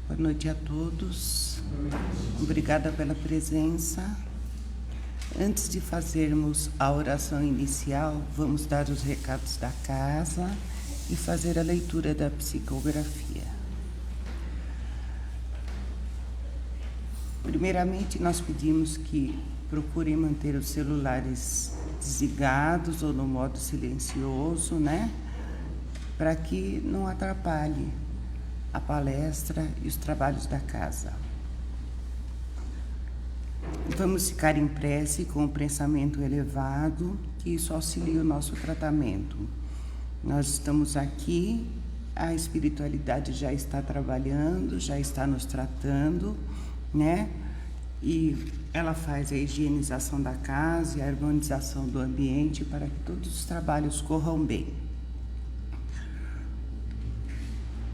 Boa noite a todos. Obrigada pela presença. Antes de fazermos a oração inicial, vamos dar os recados da casa e fazer a leitura da psicografia. Primeiramente, nós pedimos que procurem manter os celulares desligados ou no modo silencioso, né? Para que não atrapalhe a palestra e os trabalhos da casa. Vamos ficar em prece com o pensamento elevado, que isso auxilia o nosso tratamento. Nós estamos aqui, a espiritualidade já está trabalhando, já está nos tratando, né? E ela faz a higienização da casa e a harmonização do ambiente para que todos os trabalhos corram bem.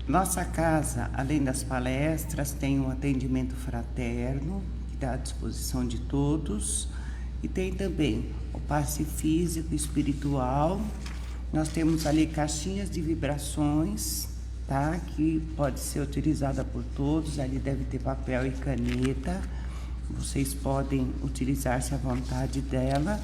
Nossa casa, além das palestras, tem um atendimento fraterno, que está à disposição de todos, e tem também o passe físico e espiritual. Nós temos ali caixinhas de vibrações, tá? Que pode ser utilizada por todos, ali deve ter papel e caneta, vocês podem utilizar-se à vontade dela.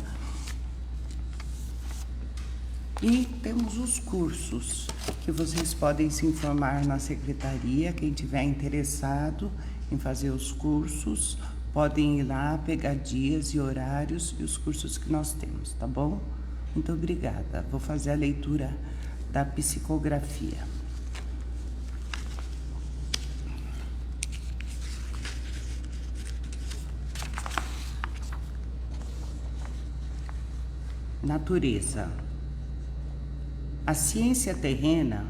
E temos os cursos, que vocês podem se informar na secretaria. Quem tiver interessado em fazer os cursos, podem ir lá, pegar dias e horários e os cursos que nós temos, tá bom? Muito obrigada. Vou fazer a leitura da psicografia. Natureza. A ciência terrena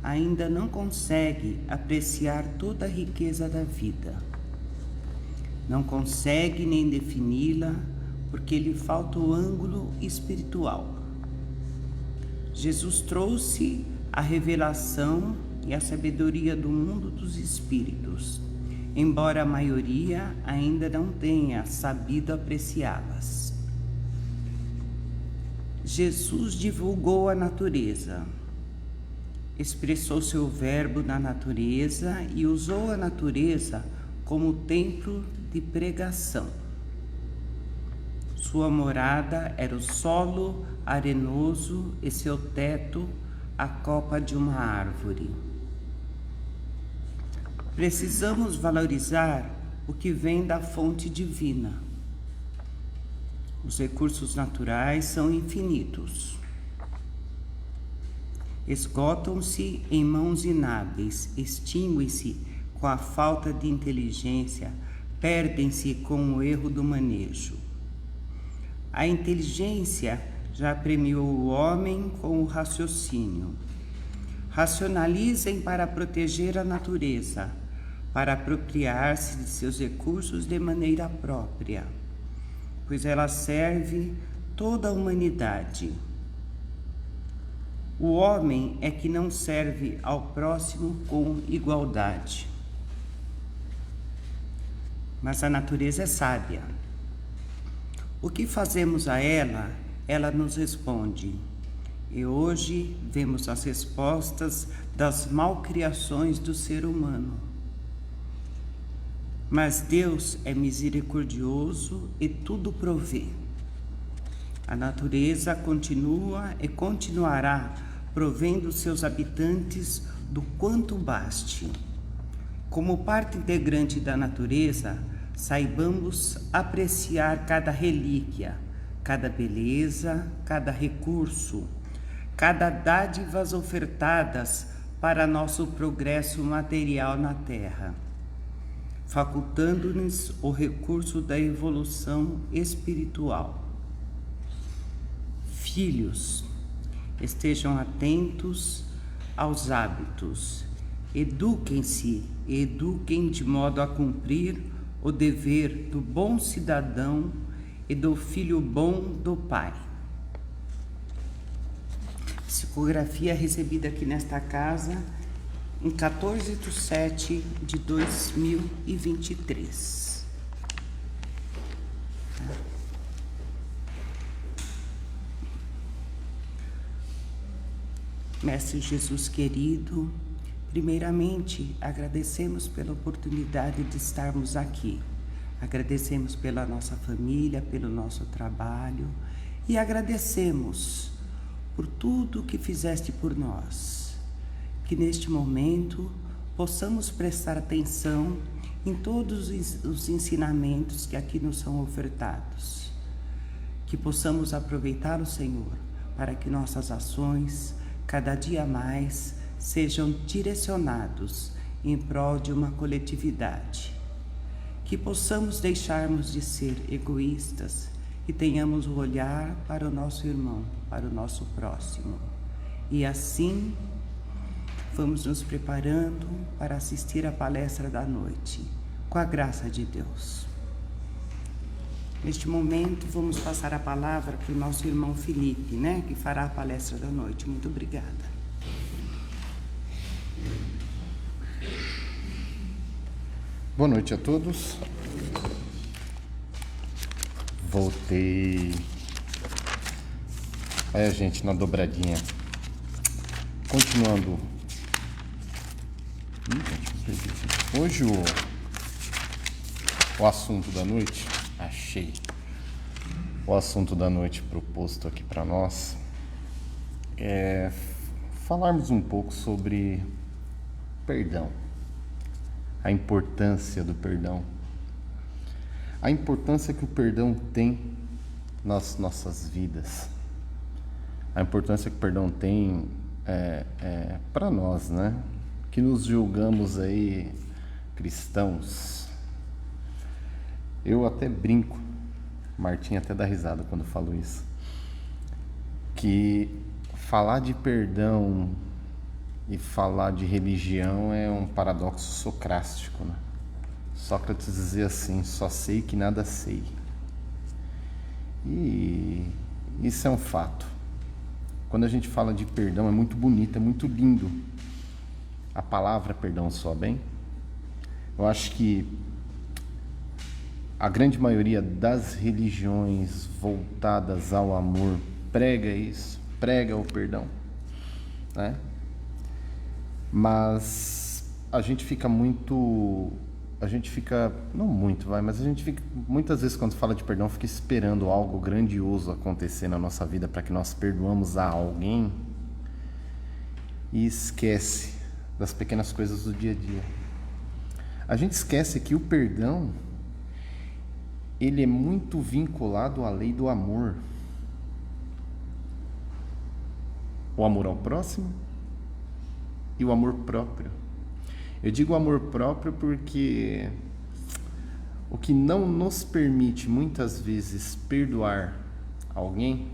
ainda não consegue apreciar toda a riqueza da vida. Não consegue nem defini-la, porque lhe falta o ângulo espiritual. Jesus trouxe a revelação e a sabedoria do mundo dos espíritos, embora a maioria ainda não tenha sabido apreciá-las. Jesus divulgou a natureza, expressou seu verbo na natureza e usou a natureza como templo de pregação. Sua morada era o solo arenoso e seu teto a copa de uma árvore. Precisamos valorizar o que vem da fonte divina. Os recursos naturais são infinitos. Esgotam-se em mãos inábeis, extinguem-se com a falta de inteligência, perdem-se com o erro do manejo. A inteligência já premiou o homem com o raciocínio. Racionalizem para proteger a natureza, para apropriar-se de seus recursos de maneira própria, pois ela serve toda a humanidade. O homem é que não serve ao próximo com igualdade. Mas a natureza é sábia. O que fazemos a ela, ela nos responde. E hoje vemos as respostas das malcriações do ser humano. Mas Deus é misericordioso e tudo provê. A natureza continua e continuará provendo seus habitantes do quanto baste. Como parte integrante da natureza, saibamos apreciar cada relíquia, cada beleza, cada recurso, cada dádivas ofertadas para nosso progresso material na Terra, facultando-nos o recurso da evolução espiritual. Filhos, estejam atentos aos hábitos, eduquem-se e eduquem de modo a cumprir o dever do bom cidadão e do filho bom do Pai. Psicografia recebida aqui nesta casa em 14/7/2023. Mestre Jesus querido, Primeiramente, agradecemos pela oportunidade de estarmos aqui. Agradecemos pela nossa família, pelo nosso trabalho e agradecemos por tudo que fizeste por nós. Que neste momento possamos prestar atenção em todos os ensinamentos que aqui nos são ofertados. Que possamos aproveitar o Senhor para que nossas ações, cada dia mais, sejam direcionados em prol de uma coletividade. Que possamos deixarmos de ser egoístas e tenhamos o olhar para o nosso irmão, para o nosso próximo. E assim, vamos nos preparando para assistir à palestra da noite, com a graça de Deus. Neste momento, vamos passar a palavra para o nosso irmão Felipe, que fará a palestra da noite. Muito obrigada. Boa noite a todos. Voltei. Aí a gente na dobradinha. Continuando. Hoje o assunto da noite, achei. O assunto da noite proposto aqui para nós é falarmos um pouco sobre perdão. A importância do perdão. A importância que o perdão tem nas nossas vidas. A importância que o perdão tem para nós, que nos julgamos aí cristãos. Eu até brinco, Martim até dá risada quando eu falo isso, que falar de perdão e falar de religião é um paradoxo socrático, Sócrates dizia assim: só sei que nada sei. E isso é um fato. Quando a gente fala de perdão, é muito bonito, é muito lindo. A palavra perdão soa bem. Eu acho que a grande maioria das religiões voltadas ao amor prega isso, prega o perdão, Mas a gente fica muitas vezes quando fala de perdão, fica esperando algo grandioso acontecer na nossa vida para que nós perdoamos a alguém e esquece das pequenas coisas do dia a dia. A gente esquece que o perdão, ele é muito vinculado à lei do amor. O amor ao próximo e o amor próprio. Eu digo amor próprio porque o que não nos permite muitas vezes perdoar alguém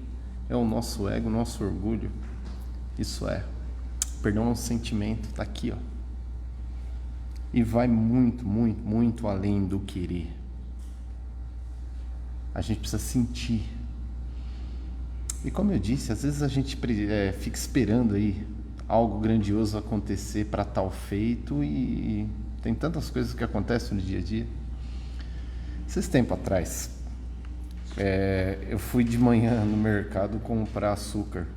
é o nosso ego, o nosso orgulho. Isso perdão é um sentimento, tá aqui, E vai muito, muito, muito além do querer. A gente precisa sentir. E como eu disse, às vezes a gente fica esperando aí algo grandioso acontecer para tal feito e tem tantas coisas que acontecem no dia a dia. Esses tempos atrás, eu fui de manhã no mercado comprar açúcar,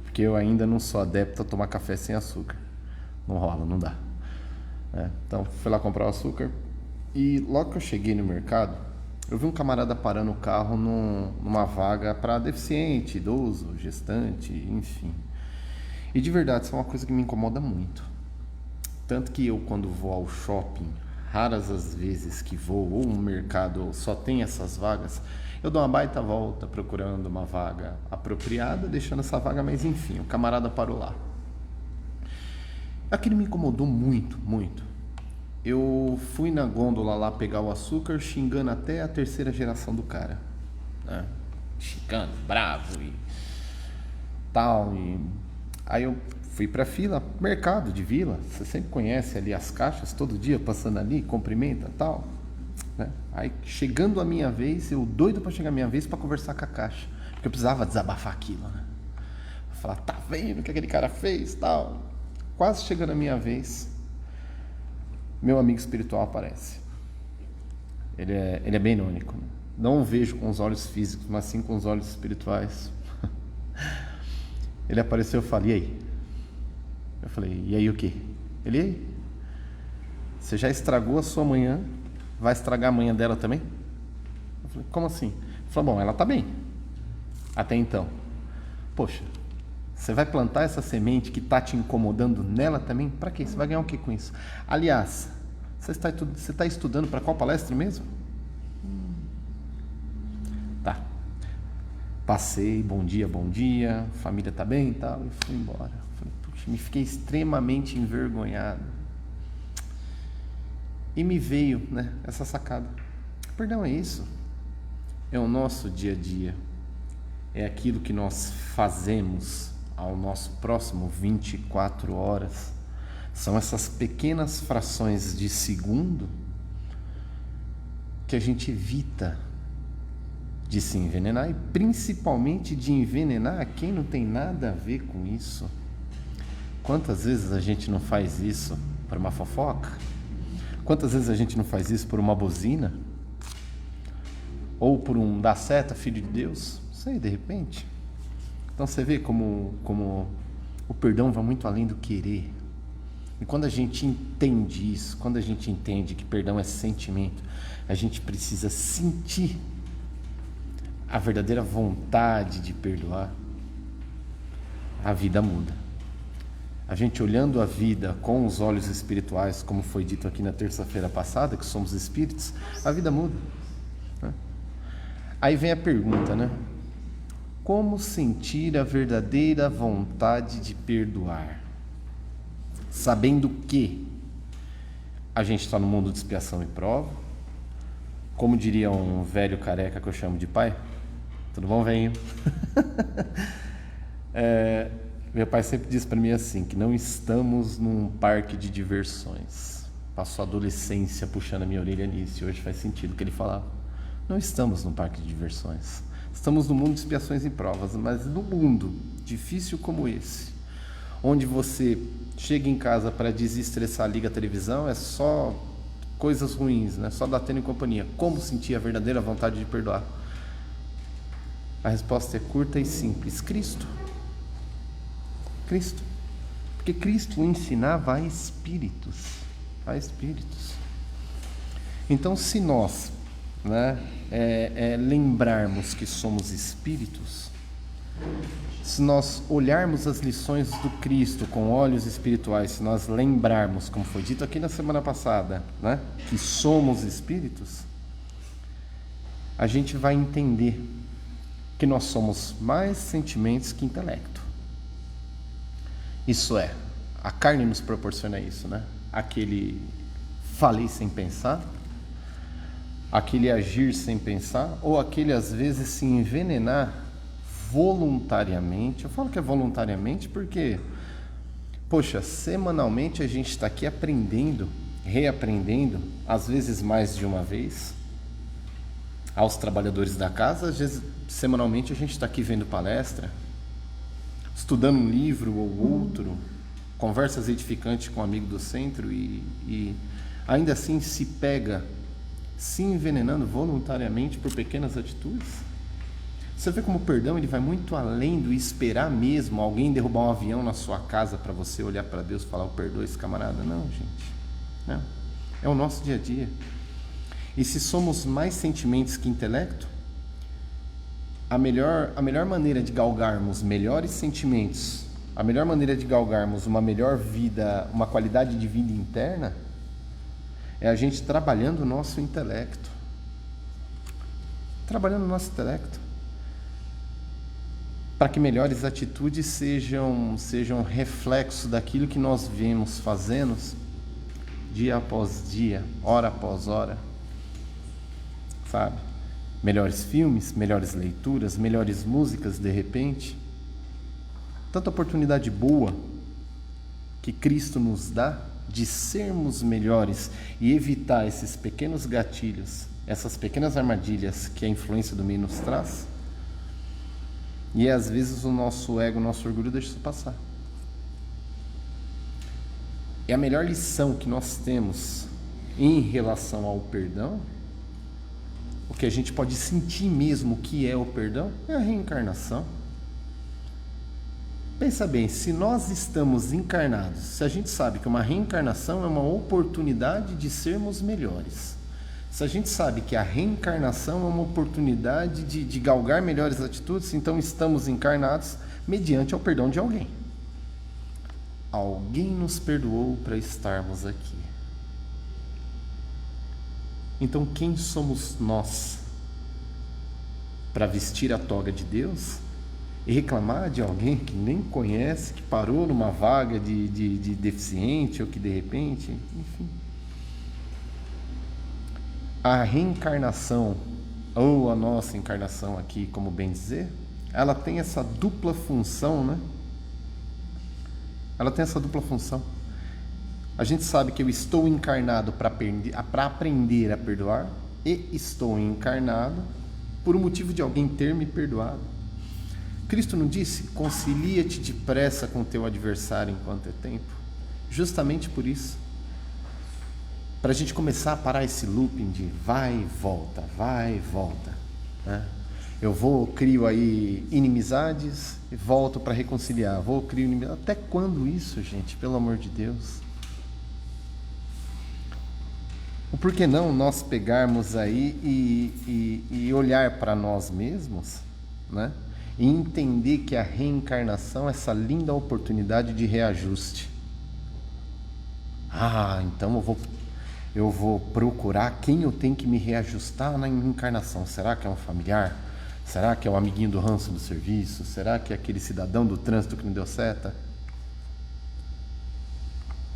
porque eu ainda não sou adepto a tomar café sem açúcar. Não rola, não dá. Então, fui lá comprar o açúcar e logo que eu cheguei no mercado, eu vi um camarada parando o carro numa vaga para deficiente, idoso, gestante, enfim. E de verdade, isso é uma coisa que me incomoda muito. Tanto que eu, quando vou ao shopping, raras as vezes que vou, ou um mercado só tem essas vagas, eu dou uma baita volta procurando uma vaga apropriada, deixando essa vaga, mas enfim, o camarada parou lá. Aquilo me incomodou muito, muito. Eu fui na gôndola lá pegar o açúcar, xingando até a terceira geração do cara. Xingando, bravo e tal. Aí eu fui pra fila, mercado de vila, você sempre conhece ali as caixas, todo dia passando ali, cumprimenta e tal. Aí chegando a minha vez, eu doido pra chegar a minha vez pra conversar com a caixa. Porque eu precisava desabafar aquilo, Falar, tá vendo o que aquele cara fez, tal. Quase chegando a minha vez, meu amigo espiritual aparece. Ele é bem único. Não o vejo com os olhos físicos, mas sim com os olhos espirituais. Ele apareceu, eu falei, e aí? Eu falei, e aí o quê? Ele, você já estragou a sua manhã, vai estragar a manhã dela também? Eu falei, como assim? Ele falou, bom, ela tá bem, até então. Poxa, você vai plantar essa semente que tá te incomodando nela também? Para quê? Você vai ganhar o que com isso? Aliás, você está estudando para qual palestra mesmo? Tá. Passei, bom dia, família tá bem e tal, e fui embora. Falei, puxa, me fiquei extremamente envergonhado. E me veio, né, essa sacada. Perdão, é isso. É o nosso dia a dia. É aquilo que nós fazemos ao nosso próximo 24 horas. São essas pequenas frações de segundo que a gente evita de se envenenar e principalmente de envenenar quem não tem nada a ver com isso. Quantas vezes a gente não faz isso por uma fofoca? Quantas vezes a gente não faz isso por uma buzina? Ou por um dá seta, filho de Deus? Não sei, de repente. Então você vê como o perdão vai muito além do querer. E quando a gente entende isso, quando a gente entende que perdão é sentimento, a gente precisa sentir a verdadeira vontade de perdoar, a vida muda. A gente olhando a vida com os olhos espirituais, como foi dito aqui na terça-feira passada, que somos espíritos, a vida muda, né? Aí vem a pergunta, né? Como sentir a verdadeira vontade de perdoar? Sabendo que a gente está no mundo de expiação e prova, como diria um velho careca que eu chamo de pai. Tudo bom, velho? Meu pai sempre disse para mim assim, que não estamos num parque de diversões. Passou a adolescência puxando a minha orelha nisso, e hoje faz sentido o que ele falava. Não estamos num parque de diversões. Estamos no mundo de expiações e provas, mas no mundo difícil como esse, onde você chega em casa para desestressar, liga a televisão, é só coisas ruins, né? Só batendo em companhia. Como sentir a verdadeira vontade de perdoar? A resposta é curta e simples: Cristo. Cristo. Porque Cristo ensinava a espíritos. A espíritos. Então, se nós, né, lembrarmos que somos espíritos, se nós olharmos as lições do Cristo com olhos espirituais, se nós lembrarmos, como foi dito aqui na semana passada, né, que somos espíritos, a gente vai entender que nós somos mais sentimentos que intelecto. Isso é, a carne nos proporciona isso, né? Aquele falei sem pensar, aquele agir sem pensar, ou aquele às vezes se envenenar voluntariamente. Eu falo que é voluntariamente porque, poxa, semanalmente a gente está aqui aprendendo, reaprendendo, às vezes mais de uma vez, aos trabalhadores da casa. Às vezes, semanalmente a gente está aqui vendo palestra, estudando um livro ou outro, conversas edificantes com um amigo do centro e ainda assim se pega se envenenando voluntariamente por pequenas atitudes. Você vê como o perdão ele vai muito além do esperar mesmo alguém derrubar um avião na sua casa para você olhar para Deus e falar, eu perdoo esse camarada. Não, gente, não. É o nosso dia a dia. E se somos mais sentimentos que intelecto, a melhor maneira de galgarmos melhores sentimentos, a melhor maneira de galgarmos uma melhor vida, uma qualidade de vida interna, é a gente trabalhando o nosso intelecto. Trabalhando o nosso intelecto. Para que melhores atitudes sejam reflexo daquilo que nós vemos fazendo dia após dia, hora após hora. Sabe? Melhores filmes, melhores leituras, melhores músicas de repente. Tanta oportunidade boa que Cristo nos dá de sermos melhores e evitar esses pequenos gatilhos, essas pequenas armadilhas que a influência do meio nos traz. E às vezes o nosso ego, o nosso orgulho deixa isso passar. E a melhor lição que nós temos em relação ao perdão, o que a gente pode sentir mesmo que é o perdão, é a reencarnação. Pensa bem, se nós estamos encarnados, se a gente sabe que uma reencarnação é uma oportunidade de sermos melhores, se a gente sabe que a reencarnação é uma oportunidade de galgar melhores atitudes, então estamos encarnados mediante ao perdão de alguém. Alguém nos perdoou para estarmos aqui. Então quem somos nós para vestir a toga de Deus e reclamar de alguém que nem conhece, que parou numa vaga de deficiente ou que de repente, enfim. A reencarnação, ou a nossa encarnação aqui, como bem dizer, ela tem essa dupla função, né? Ela tem essa dupla função. A gente sabe que eu estou encarnado para aprender a perdoar e estou encarnado por um motivo de alguém ter me perdoado. Cristo não disse, concilia-te depressa com o teu adversário enquanto é tempo? Justamente por isso. Para a gente começar a parar esse looping de vai e volta, né? Eu crio aí inimizades e volto para reconciliar. Crio inimizades. Até quando isso, gente? Pelo amor de Deus. O porquê não nós pegarmos aí e olhar para nós mesmos, né? E entender que a reencarnação é essa linda oportunidade de reajuste. Então eu vou procurar quem eu tenho que me reajustar na encarnação. Será que é um familiar? Será que é o amiguinho do ranço do serviço? Será que é aquele cidadão do trânsito que me deu seta?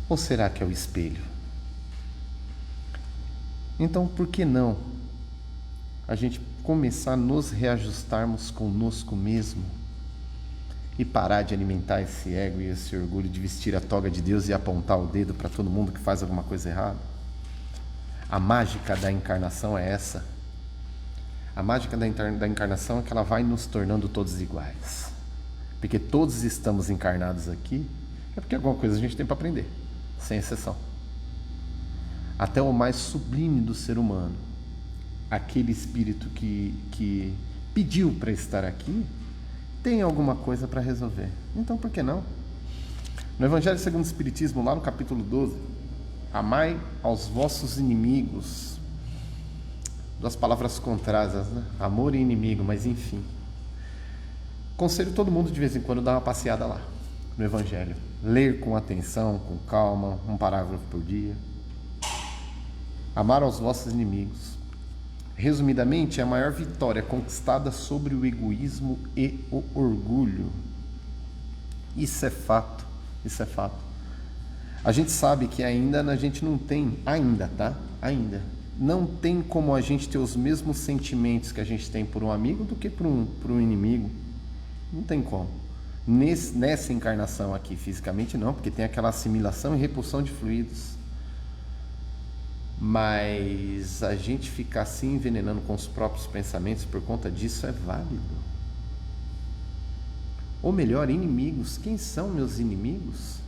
Ou será que é o espelho? Então, por que não a gente começar a nos reajustarmos conosco mesmo e parar de alimentar esse ego e esse orgulho de vestir a toga de Deus e apontar o dedo para todo mundo que faz alguma coisa errada? A mágica da encarnação é essa. A mágica da encarnação é que ela vai nos tornando todos iguais. Porque todos estamos encarnados aqui, é porque alguma coisa a gente tem para aprender, sem exceção. Até o mais sublime do ser humano, aquele espírito que pediu para estar aqui, tem alguma coisa para resolver. Então, por que não? No Evangelho segundo o Espiritismo, lá no capítulo 12, amai aos vossos inimigos. Duas palavras contrárias, né? Amor e inimigo, mas enfim. Conselho todo mundo de vez em quando dar uma passeada lá, no Evangelho. Ler com atenção, com calma, um parágrafo por dia. Amar aos vossos inimigos. Resumidamente, é a maior vitória conquistada sobre o egoísmo e o orgulho. Isso é fato, isso é fato. A gente sabe que ainda a gente não tem, não tem como a gente ter os mesmos sentimentos que a gente tem por um amigo do que por um inimigo. Não tem como. Nessa encarnação aqui, fisicamente não, porque tem aquela assimilação e repulsão de fluidos. Mas a gente ficar se envenenando com os próprios pensamentos por conta disso é válido. Ou melhor, inimigos. Quem são meus inimigos?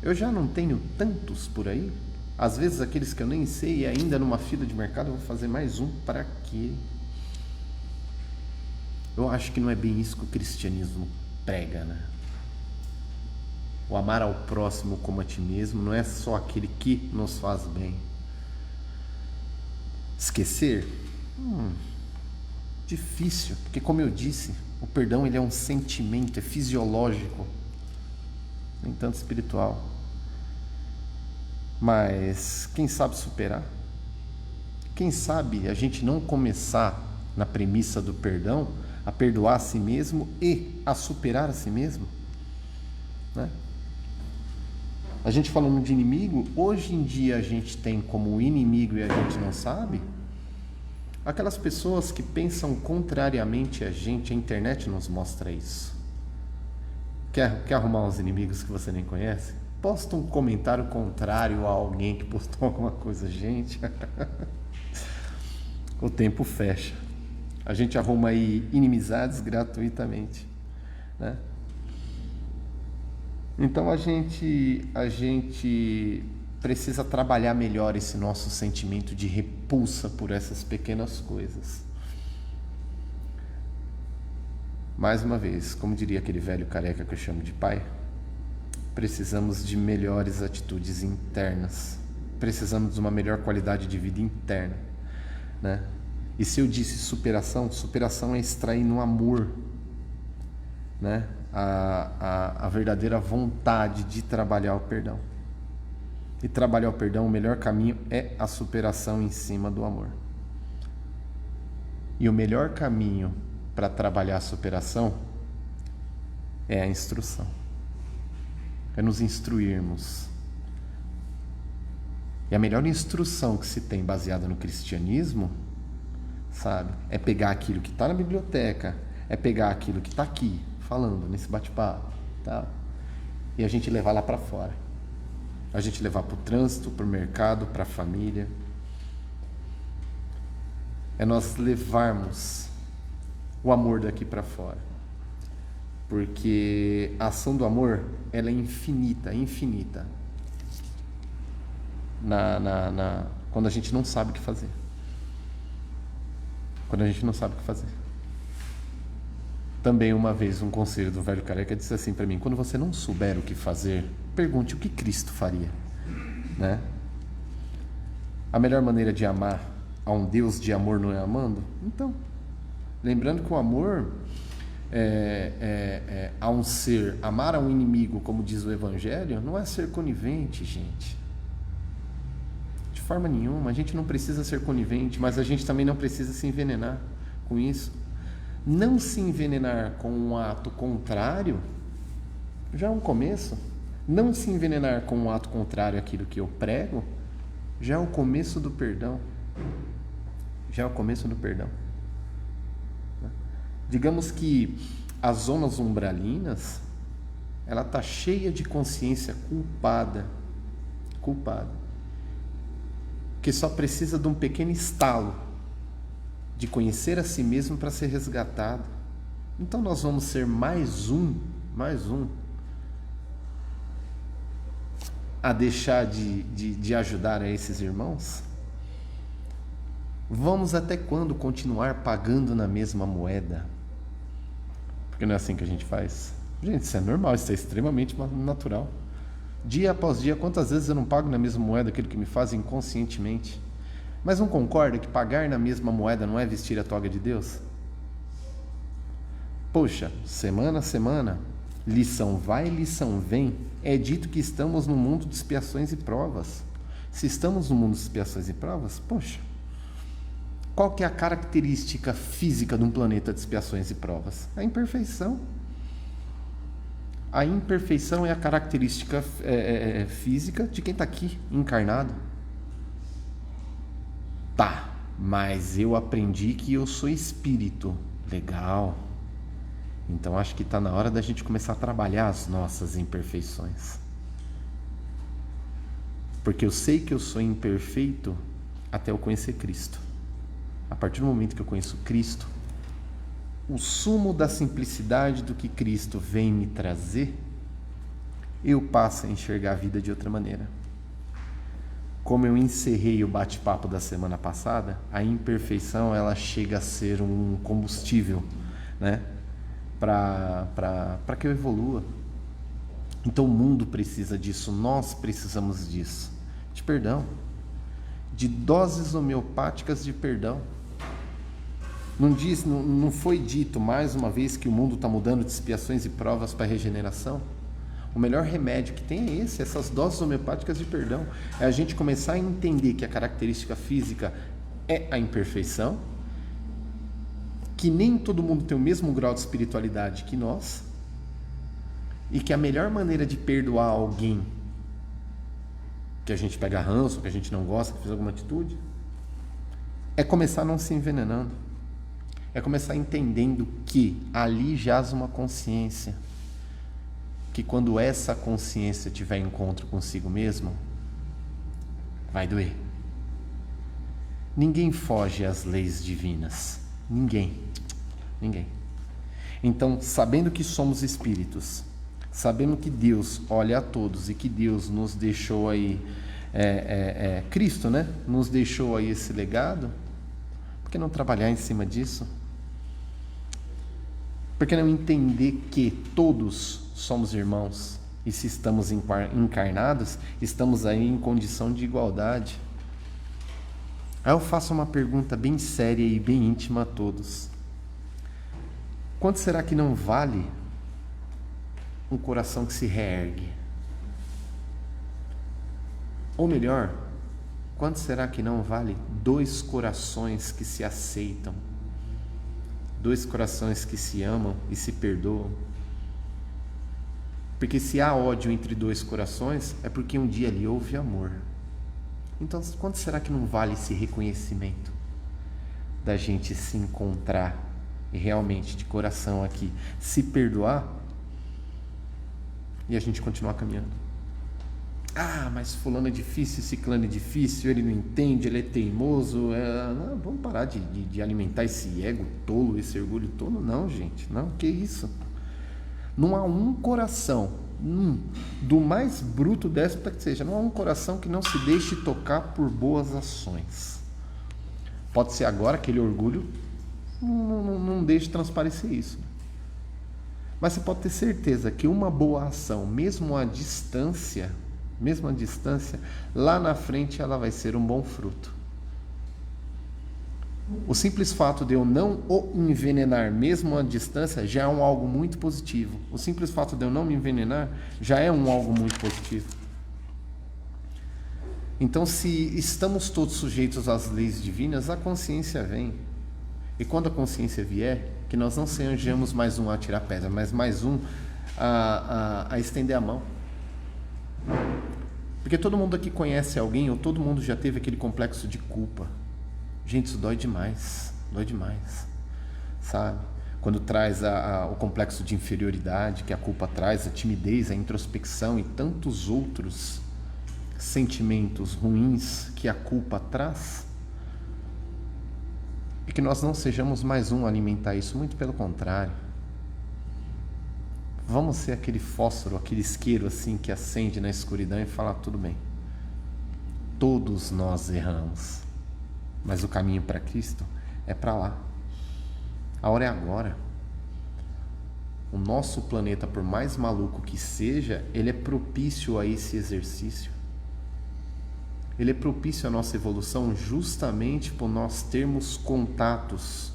Eu já não tenho tantos por aí. Às vezes aqueles que eu nem sei e ainda numa fila de mercado eu vou fazer mais um. Para quê? Eu acho que não é bem isso que o cristianismo prega, né? O amar ao próximo como a ti mesmo não é só aquele que nos faz bem. Esquecer? Difícil, porque como eu disse, o perdão ele é um sentimento, é fisiológico, nem tanto espiritual. Mas quem sabe superar? Quem sabe a gente não começar na premissa do perdão a perdoar a si mesmo e a superar a si mesmo, né? A gente falando de inimigo, hoje em dia a gente tem como inimigo e a gente não sabe, aquelas pessoas que pensam contrariamente a gente. A internet nos mostra isso. Quer arrumar uns inimigos que você nem conhece? Posta um comentário contrário a alguém que postou alguma coisa, gente. O tempo fecha. A gente arruma aí inimizades gratuitamente, né? Então a gente precisa trabalhar melhor esse nosso sentimento de repulsa por essas pequenas coisas. mais uma vez, como diria aquele velho careca que eu chamo de pai, precisamos de melhores atitudes internas. Precisamos de uma melhor qualidade de vida interna, né? E se eu disse superação, superação é extrair no amor, né? A verdadeira vontade de trabalhar o perdão. E trabalhar o perdão, o melhor caminho é a superação em cima do amor. E o melhor caminho para trabalhar a superação é a instrução. É nos instruirmos. E a melhor instrução que se tem baseada no cristianismo, sabe, é pegar aquilo que está na biblioteca, é pegar aquilo que está aqui, falando nesse bate-papo, tá? E a gente levar lá para fora. A gente levar para o trânsito, para o mercado, para a família. É nós levarmos o amor daqui para fora. Porque a ação do amor, ela é infinita, infinita. Quando a gente não sabe o que fazer. Quando a gente não sabe o que fazer. Também uma vez um conselho do velho careca disse assim para mim: quando você não souber o que fazer, pergunte o que Cristo faria, né? A melhor maneira de amar a um Deus de amor não é amando? Então, lembrando que o amor a um ser, amar a um inimigo, como diz o Evangelho, não é ser conivente, gente. De forma nenhuma. A gente não precisa ser conivente, mas a gente também não precisa se envenenar com isso. Não se envenenar com um ato contrário já é um começo. Não se envenenar com um ato contrário àquilo que eu prego já é o começo do perdão. Já é o começo do perdão. Digamos que as zonas umbralinas, ela está cheia de consciência culpada, que só precisa de um pequeno estalo de conhecer a si mesmo para ser resgatado. Então nós vamos ser mais um a deixar de ajudar a esses irmãos? Vamos até quando continuar pagando na mesma moeda? Porque não é assim que a gente faz. Gente, isso é normal, isso é extremamente natural. Dia após dia, quantas vezes eu não pago na mesma moeda aquilo que me faz inconscientemente? Mas não concorda que pagar na mesma moeda não é vestir a toga de Deus? Poxa, semana a semana, lição vai, lição vem, é dito que estamos no mundo de expiações e provas. Se estamos no mundo de expiações e provas, poxa, qual que é a característica física de um planeta de expiações e provas? A imperfeição. A imperfeição é a característica física de quem está aqui, encarnado. Tá, mas eu aprendi que eu sou espírito. Legal. Então acho que está na hora da gente começar a trabalhar as nossas imperfeições. Porque eu sei que eu sou imperfeito até eu conhecer Cristo. A partir do momento que eu conheço Cristo, o sumo da simplicidade do que Cristo vem me trazer, eu passo a enxergar a vida de outra maneira. Como eu encerrei o bate-papo da semana passada, a imperfeição ela chega a ser um combustível, né? Para que eu evolua. Então o mundo precisa disso, nós precisamos disso, de perdão, de doses homeopáticas de perdão. Não foi dito mais uma vez que o mundo está mudando de expiações e provas para regeneração? O melhor remédio que tem é esse, essas doses homeopáticas de perdão. É a gente começar a entender que a característica física é a imperfeição, que nem todo mundo tem o mesmo grau de espiritualidade que nós, e que a melhor maneira de perdoar alguém que a gente pega ranço, que a gente não gosta, que fez alguma atitude, é começar não se envenenando. É começar entendendo que ali jaz uma consciência, que quando essa consciência tiver encontro consigo mesmo, vai doer. Ninguém foge às leis divinas. Ninguém. Então, sabendo que somos espíritos, sabendo que Deus olha a todos e que Deus nos deixou aí, Cristo, né? Nos deixou aí esse legado, por que não trabalhar em cima disso? Por que não entender que todos somos irmãos? E se estamos encarnados, estamos aí em condição de igualdade. Aí eu faço uma pergunta bem séria e bem íntima a todos. Quanto será que não vale um coração que se reergue? Ou melhor, quanto será que não vale 2 corações que se aceitam? 2 corações que se amam e se perdoam? Porque se há ódio entre 2 corações, é porque um dia ali houve amor. Então, quanto será que não vale esse reconhecimento? Da gente se encontrar e realmente, de coração aqui, se perdoar e a gente continuar caminhando. Ah, mas fulano é difícil, ciclano é difícil, ele não entende, ele é teimoso. Não, vamos parar de alimentar esse ego tolo, esse orgulho tolo. Não, gente, não, que isso? Não há um coração, do mais bruto déspota que seja, não há um coração que não se deixe tocar por boas ações. Pode ser agora aquele orgulho, não deixe transparecer isso. Mas você pode ter certeza que uma boa ação, mesmo à distância, lá na frente ela vai ser um bom fruto. O simples fato de eu não o envenenar, mesmo à distância, já é algo muito positivo. O simples fato de eu não me envenenar já é algo muito positivo. Então, se estamos todos sujeitos às leis divinas, a consciência vem. E quando a consciência vier, que nós não sejamos mais um a tirar pedra, mas mais um a estender a mão. Porque todo mundo aqui conhece alguém, ou todo mundo já teve aquele complexo de culpa. Gente, isso dói demais, sabe? Quando traz o complexo de inferioridade que a culpa traz, a timidez, a introspecção e tantos outros sentimentos ruins que a culpa traz, e que nós não sejamos mais um a alimentar isso, muito pelo contrário. Vamos ser aquele fósforo, aquele isqueiro assim que acende na escuridão e fala, tudo bem, todos nós erramos, mas o caminho para Cristo é para lá. A hora é agora. O nosso planeta, por mais maluco que seja, ele é propício a esse exercício. Ele é propício à nossa evolução justamente por nós termos contatos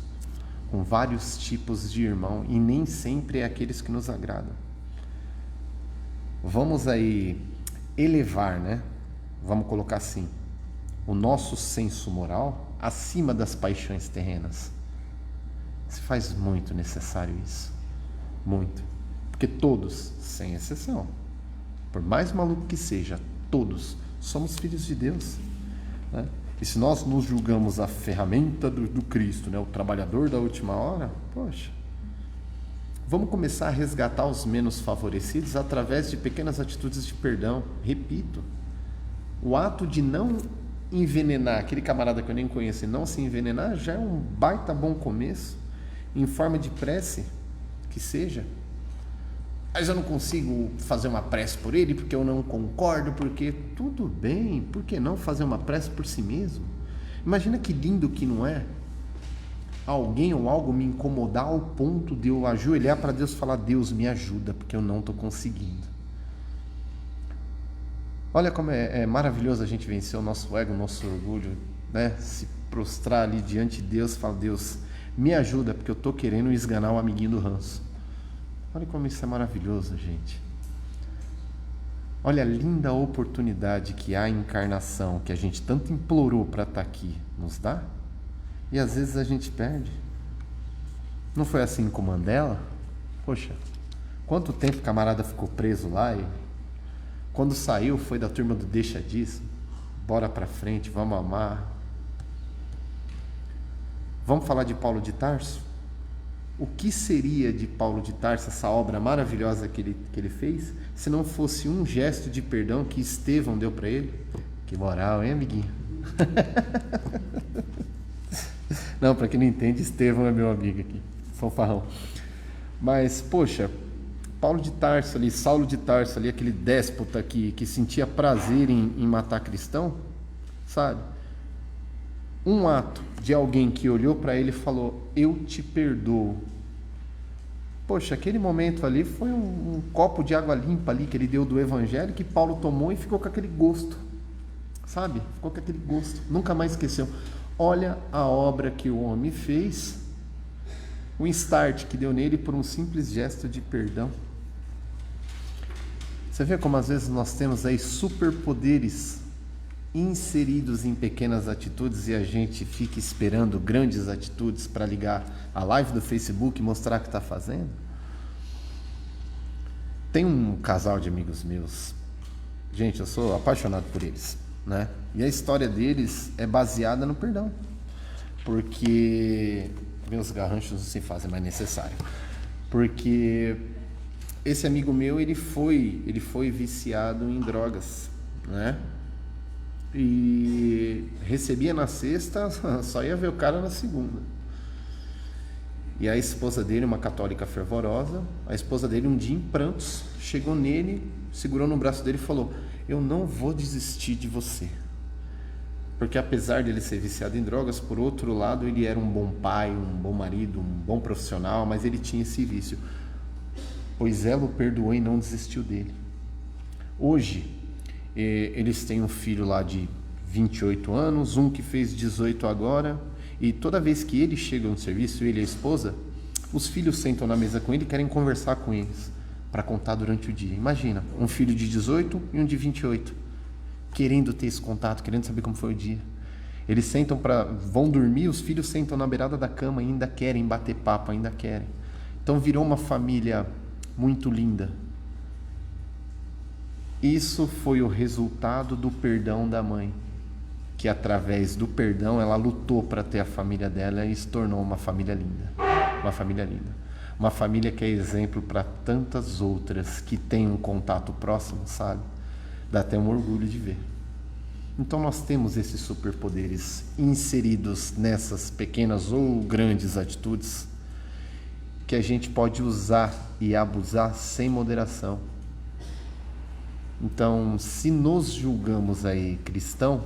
com vários tipos de irmão, e nem sempre é aqueles que nos agradam. Vamos aí elevar, né? Vamos colocar assim, o nosso senso moral acima das paixões terrenas. Se faz muito necessário isso, muito, porque todos, sem exceção, por mais maluco que seja, todos somos filhos de Deus, né? E se nós nos julgamos a ferramenta do Cristo, né, o trabalhador da última hora, poxa, vamos começar a resgatar os menos favorecidos através de pequenas atitudes de perdão. Repito, o ato de não envenenar aquele camarada que eu nem conheço e não se envenenar já é um baita bom começo, em forma de prece que seja. Mas eu não consigo fazer uma prece por ele porque eu não concordo, porque tudo bem, por que não fazer uma prece por si mesmo? Imagina que lindo que não é alguém ou algo me incomodar ao ponto de eu ajoelhar para Deus e falar, Deus me ajuda porque eu não estou conseguindo. Olha como é maravilhoso a gente vencer o nosso ego, o nosso orgulho, né? Se prostrar ali diante de Deus e falar, Deus me ajuda porque eu estou querendo esganar o amiguinho do ranço. Olha como isso é maravilhoso, gente. Olha a linda oportunidade que a encarnação, que a gente tanto implorou para estar aqui, nos dá. E às vezes a gente perde. Não foi assim com Mandela? Poxa, quanto tempo o camarada ficou preso lá e quando saiu foi da turma do deixa disso. Bora para frente, vamos amar. Vamos falar de Paulo de Tarso? O que seria de Paulo de Tarso, essa obra maravilhosa que ele fez, se não fosse um gesto de perdão que Estevão deu para ele? Que moral, hein, amiguinho? Não, para quem não entende, Estevão é meu amigo aqui, fanfarrão. Mas, poxa, Paulo de Tarso ali, Saulo de Tarso ali, aquele déspota que sentia prazer em matar cristão, sabe? Um ato de alguém que olhou para ele e falou, eu te perdoo. Poxa, aquele momento ali foi um copo de água limpa ali que ele deu do evangelho, que Paulo tomou e ficou com aquele gosto, sabe? Ficou com aquele gosto, nunca mais esqueceu. Olha a obra que o homem fez, o start que deu nele por um simples gesto de perdão. Você vê como às vezes nós temos aí superpoderes inseridos em pequenas atitudes e a gente fica esperando grandes atitudes para ligar a live do Facebook e mostrar que está fazendo? Tem um casal de amigos meus, gente, eu sou apaixonado por eles, né? E a história deles é baseada no perdão, porque meus garranchos não se fazem mais necessário, porque esse amigo meu, ele foi viciado em drogas, né? E recebia na sexta, só ia ver o cara na segunda. E a esposa dele, uma católica fervorosa, a esposa dele um dia em prantos, chegou nele, segurou no braço dele e falou: eu não vou desistir de você. Porque apesar de ele ser viciado em drogas, por outro lado, ele era um bom pai, um bom marido, um bom profissional, mas ele tinha esse vício. Pois ela o perdoou e não desistiu dele. Hoje, eles têm um filho lá de 28 anos, um que fez 18 agora, e toda vez que ele chega no serviço, ele e a esposa, os filhos sentam na mesa com ele e querem conversar com eles, para contar durante o dia. Imagina, um filho de 18 e um de 28, querendo ter esse contato, querendo saber como foi o dia. Eles vão dormir, os filhos sentam na beirada da cama e ainda querem bater papo, ainda querem. Então virou uma família muito linda. Isso foi o resultado do perdão da mãe, que através do perdão ela lutou para ter a família dela e se tornou uma família linda. Uma família linda. Uma família que é exemplo para tantas outras que têm um contato próximo, sabe? Dá até um orgulho de ver. Então nós temos esses superpoderes inseridos nessas pequenas ou grandes atitudes que a gente pode usar e abusar sem moderação. Então, se nos julgamos aí cristão,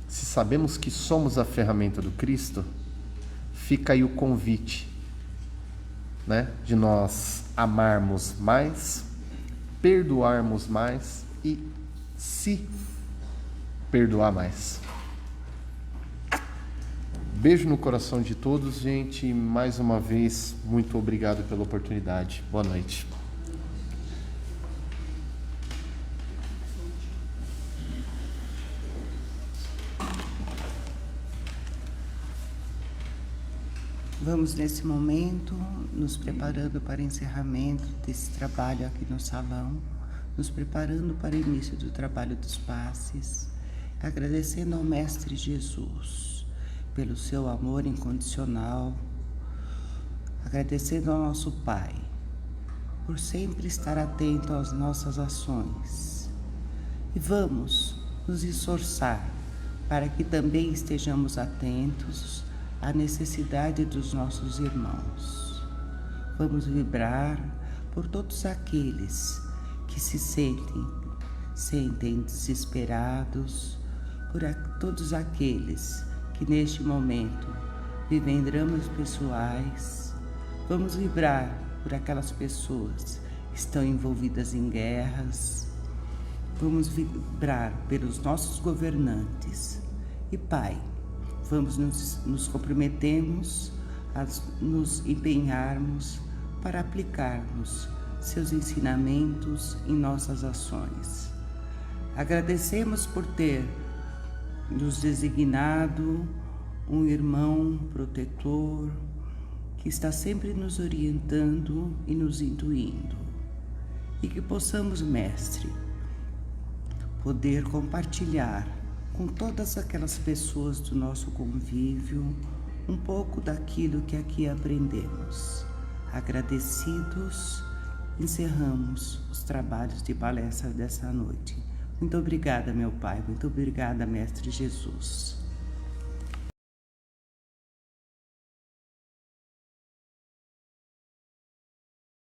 se sabemos que somos a ferramenta do Cristo, fica aí o convite, né, de nós amarmos mais, perdoarmos mais e se perdoar mais. Beijo no coração de todos, gente, e mais uma vez, muito obrigado pela oportunidade. Boa noite. Vamos, nesse momento, nos preparando para o encerramento desse trabalho aqui no salão, nos preparando para o início do trabalho dos passes, agradecendo ao Mestre Jesus pelo seu amor incondicional, agradecendo ao nosso Pai por sempre estar atento às nossas ações. E vamos nos esforçar para que também estejamos atentos à necessidade dos nossos irmãos. Vamos vibrar por todos aqueles que se sentem desesperados, por todos aqueles que neste momento vivem dramas pessoais. Vamos vibrar por aquelas pessoas que estão envolvidas em guerras. Vamos vibrar pelos nossos governantes. E Pai, vamos nos comprometermos a nos empenharmos para aplicarmos seus ensinamentos em nossas ações. Agradecemos por ter nos designado um irmão protetor que está sempre nos orientando e nos intuindo. E que possamos, Mestre, poder compartilhar com todas aquelas pessoas do nosso convívio um pouco daquilo que aqui aprendemos. Agradecidos, encerramos os trabalhos de palestra dessa noite. Muito obrigada, meu Pai. Muito obrigada, Mestre Jesus.